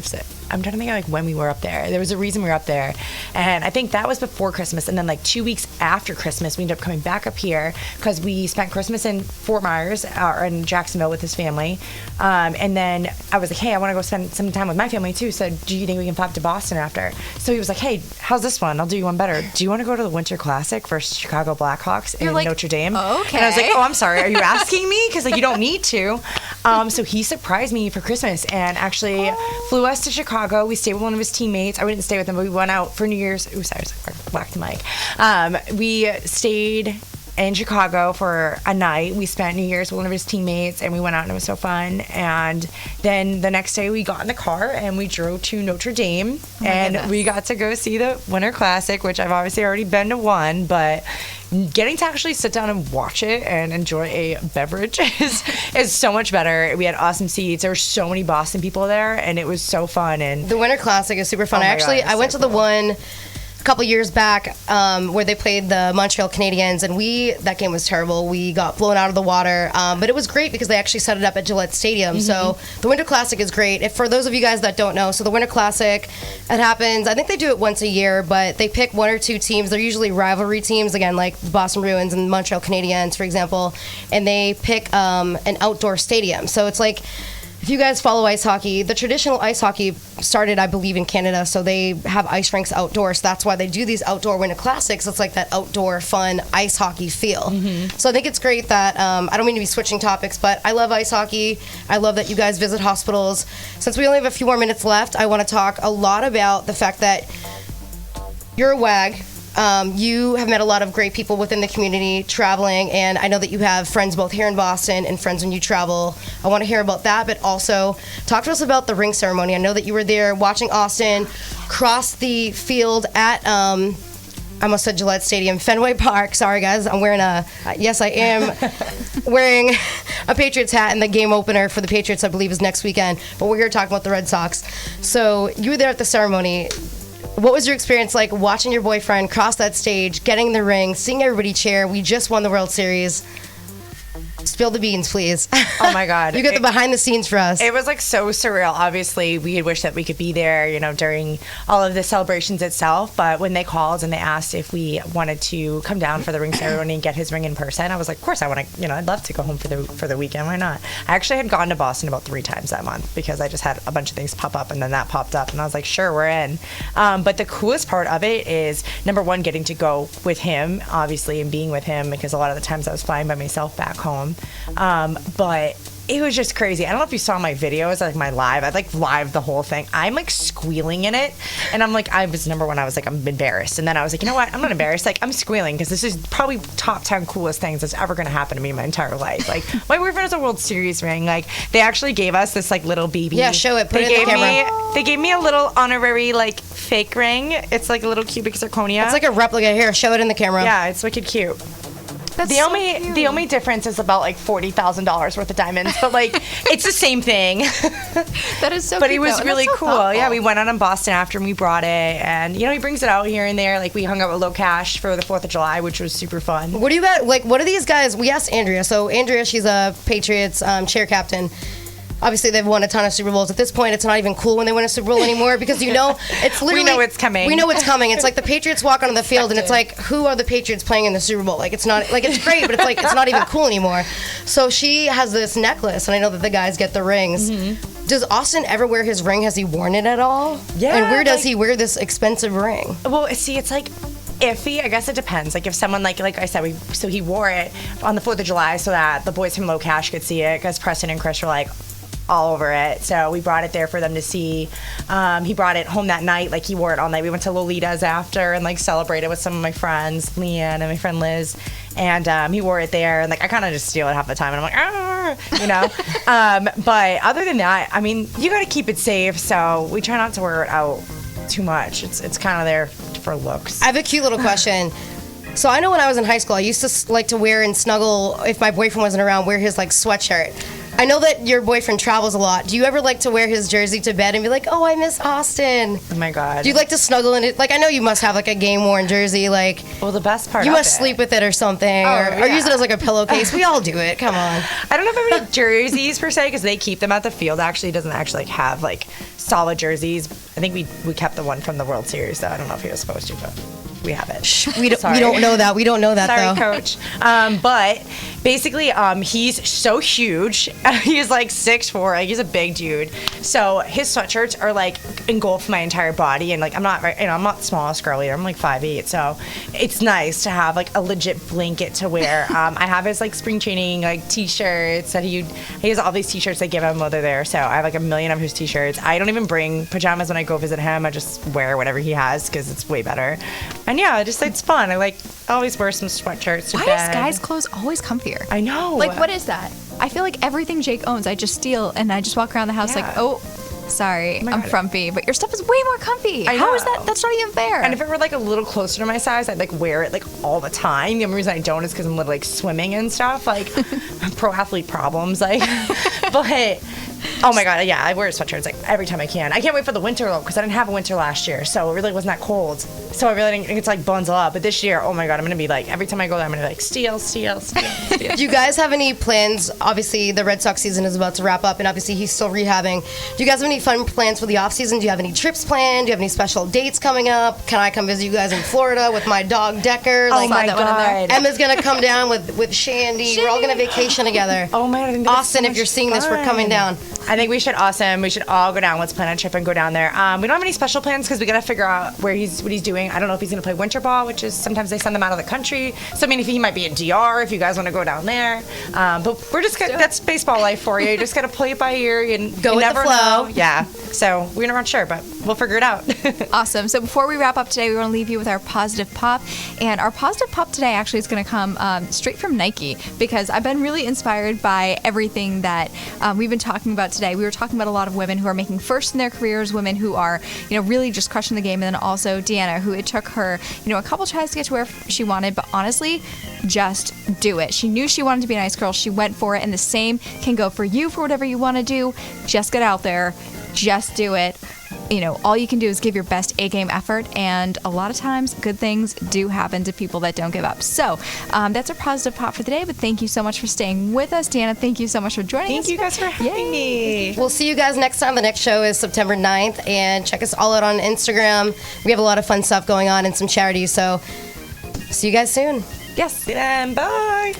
Speaker 4: I'm trying to think of when we were up there. There was a reason we were up there. And I think that was before Christmas. And then 2 weeks after Christmas, we ended up coming back up here because we spent Christmas in Fort Myers or in Jacksonville with his family. And then I was like, hey, I want to go spend some time with my family too. So do you think we can pop to Boston after? So he was like, hey, how's this one? I'll do you one better. Do you want to go to the Winter Classic versus Chicago Blackhawks in Notre Dame?
Speaker 1: Okay.
Speaker 4: And I was like, oh, I'm sorry. Are you asking me? Because you don't need to. So he surprised me for Christmas and actually flew us to Chicago. We stayed with one of his teammates. I didn't stay with him, but we went out for New Year's. Ooh, sorry, whacked the mic. We stayed in Chicago for a night. We spent New Year's with one of his teammates, and we went out, and it was so fun. And then the next day, we got in the car, and we drove to Notre Dame, and we got to go see the Winter Classic, which I've obviously already been to one, but getting to actually sit down and watch it and enjoy a beverage is so much better. We had awesome seats. There were so many Boston people there, and it was so fun. And
Speaker 2: the Winter Classic is super fun. I went to the one a couple years back where they played the Montreal Canadiens, and that game was terrible. We got blown out of the water, but it was great because they actually set it up at Gillette Stadium. So the Winter Classic is great. For those of you guys that don't know, so the Winter Classic, it happens, I think they do it once a year, but they pick one or two teams. They're usually rivalry teams, again, like Boston Bruins and Montreal Canadiens, for example, and they pick an outdoor stadium. So it's like, if you guys follow ice hockey, the traditional ice hockey started, I believe, in Canada, so they have ice rinks outdoors. So that's why they do these outdoor Winter Classics. It's like that outdoor, fun ice hockey feel. So I think it's great that, I don't mean to be switching topics, but I love ice hockey. I love that you guys visit hospitals. Since we only have a few more minutes left, I want to talk a lot about the fact that you're a WAG. You have met a lot of great people within the community traveling, and I know that you have friends both here in Boston and friends when you travel. I want to hear about that, but also talk to us about the ring ceremony. I know that you were there watching Austin cross the field at, I almost said Gillette Stadium, Fenway Park. Sorry, guys. I'm wearing yes, I am wearing a Patriots hat, and the game opener for the Patriots, I believe, is next weekend. But we're here talking about the Red Sox. So you were there at the ceremony. What was your experience like watching your boyfriend cross that stage, getting in the ring, seeing everybody cheer? We just won the World Series. Spill the beans, please.
Speaker 4: Oh my God.
Speaker 2: You get the behind the scenes for us.
Speaker 4: It was like so surreal. Obviously, we had wished that we could be there, during all of the celebrations itself. But when they called and they asked if we wanted to come down for the ring ceremony and get his ring in person, I was like, of course I want to, I'd love to go home for the weekend. Why not? I actually had gone to Boston about 3 times that month because I just had a bunch of things pop up, and then that popped up and I was like, sure, we're in. But the coolest part of it is, number one, getting to go with him, obviously, and being with him, because a lot of the times I was flying by myself back home. But it was just crazy. I don't know if you saw my videos, like my live. I live the whole thing. I'm like squealing in it, and I'm embarrassed, and then I was like, you know what? I'm not embarrassed. Like, I'm squealing because this is probably top 10 coolest things that's ever going to happen to me in my entire life. Like, my boyfriend has a World Series ring. Like, they actually gave us this like little BB.
Speaker 2: Yeah, show it. Put it in the camera.
Speaker 4: They gave me a little honorary like fake ring. It's like a little cubic zirconia.
Speaker 2: It's like a replica. Here, show it in the camera.
Speaker 4: Yeah, it's wicked cute.
Speaker 1: That's
Speaker 4: the only difference is about like $40,000 worth of diamonds, but like it's the same thing.
Speaker 1: That is so.
Speaker 4: But
Speaker 1: cute,
Speaker 4: it was
Speaker 1: though.
Speaker 4: really
Speaker 1: That's so
Speaker 4: cool.
Speaker 1: thoughtful.
Speaker 4: Yeah, we went out in Boston after and we brought it, and he brings it out here and there. Like, we hung out with Low Cash for the 4th of July, which was super fun.
Speaker 2: What do you got? Like, what are these guys? We asked Andrea. So Andrea, she's a Patriots chair captain. Obviously, they've won a ton of Super Bowls. At this point, it's not even cool when they win a Super Bowl anymore because it's literally...
Speaker 4: We know it's coming.
Speaker 2: We know it's coming. It's like the Patriots walk onto the field and it's like, who are the Patriots playing in the Super Bowl? Like, it's not... Like, it's great, but it's like, it's not even cool anymore. So she has this necklace, and I know that the guys get the rings. Mm-hmm. Does Austin ever wear his ring? Has he worn it at all?
Speaker 4: Yeah.
Speaker 2: And where does he wear this expensive ring?
Speaker 4: Well, see, it's like... iffy. I guess it depends. Like, if someone, like I said, so he wore it on the 4th of July so that the boys from Low Cash could see it, because Preston and Chris were like all over it. So we brought it there for them to see. He brought it home that night. Like, he wore it all night. We went to Lolita's after and like celebrated with some of my friends, Leanne and my friend Liz. And he wore it there, and like I kind of just steal it half the time, and I'm like, but other than that, I mean, you got to keep it safe. So we try not to wear it out too much. It's kind of there for looks.
Speaker 2: I have a cute little question. So I know when I was in high school, I used to like to wear and snuggle, if my boyfriend wasn't around, wear his like sweatshirt. I know that your boyfriend travels a lot. Do you ever like to wear his jersey to bed and be like, oh, I miss Austin?
Speaker 4: Oh my God.
Speaker 2: Do you like to snuggle in it? Like, I know you must have like a game worn jersey. Like,
Speaker 4: well, the best part
Speaker 2: you
Speaker 4: of
Speaker 2: must sleep with it or something, or use it as like a pillowcase. We all do it. Come on.
Speaker 4: I don't know if I have any jerseys per se, because they keep them at the field. Actually, doesn't actually like have like solid jerseys. I think we kept the one from the World Series, though. I don't know if he was supposed to, but we have it.
Speaker 2: We don't know that. We don't know that.
Speaker 4: Sorry,
Speaker 2: though.
Speaker 4: Coach. But basically, he's so huge. He's like 6'4". Like, he's a big dude. So his sweatshirts are like engulf my entire body, and like I'm not small, scrawly. I'm like 5'8". So it's nice to have like a legit blanket to wear. I have his like spring training like t-shirts that he has all these t-shirts they give him while they're there. So I have like a million of his t-shirts. I don't even bring pajamas when I go visit him. I just wear whatever he has because it's way better. And yeah, it's fun. I always wear some sweatshirts to
Speaker 1: Why
Speaker 4: bed.
Speaker 1: is guys' clothes always comfier?
Speaker 4: I know.
Speaker 1: Like, what is that? I feel like everything Jake owns, I just steal, and I just walk around the house like, oh, sorry, I'm frumpy, but your stuff is way more comfy. How is that? That's not even fair.
Speaker 4: And if it were like a little closer to my size, I'd like wear it like all the time. The only reason I don't is because I'm literally like swimming and stuff, like pro athlete problems, like. But oh my God, yeah, I wear sweatshirts like every time I can. I can't wait for the winter though, because I didn't have a winter last year, so it really wasn't that cold. So I really didn't get to like bundle up. But this year, oh my God, I'm gonna be like, every time I go there, I'm gonna be like steal.
Speaker 2: Do you guys have any plans? Obviously, the Red Sox season is about to wrap up, and obviously he's still rehabbing. Do you guys have any fun plans for the off season? Do you have any trips planned? Do you have any special dates coming up? Can I come visit you guys in Florida with my dog Decker?
Speaker 4: Oh my God.
Speaker 2: Emma's gonna come down with Shandy. We're all gonna vacation together.
Speaker 4: Oh my God, I think
Speaker 2: Austin, if you're seeing this, we're coming down.
Speaker 4: I think we should all go down. Let's plan a trip and go down there. We don't have any special plans because we got to figure out what he's doing. I don't know if he's going to play winter ball, which is sometimes they send them out of the country. So I mean, if he might be in DR, if you guys want to go down there. But we're just that's baseball life for you. You just got to play it by ear and
Speaker 2: go with the flow.
Speaker 4: Know. Yeah. So we're not sure, but we'll figure it out.
Speaker 1: Awesome. So before we wrap up today, we want to leave you with our positive pop, and our positive pop today actually is going to come straight from Nike, because I've been really inspired by everything that we've been talking about today. We were talking about a lot of women who are making first in their careers, women who are, really just crushing the game, and then also Deanna, who it took her, a couple tries to get to where she wanted, but honestly, just do it. She knew she wanted to be a nice girl. She went for it, and the same can go for you for whatever you want to do. Just get out there. Just do it. all you can do is give your best A-game effort, and a lot of times good things do happen to people that don't give up. So that's our positive pop for the day, but thank you so much for staying with us. Deanna, thank you so much for joining us.
Speaker 4: Thank you guys for having me.
Speaker 2: We'll see you guys next time. The next show is September 9th, and check us all out on Instagram. We have a lot of fun stuff going on and some charities, so see you guys soon.
Speaker 1: Yes.
Speaker 4: And bye.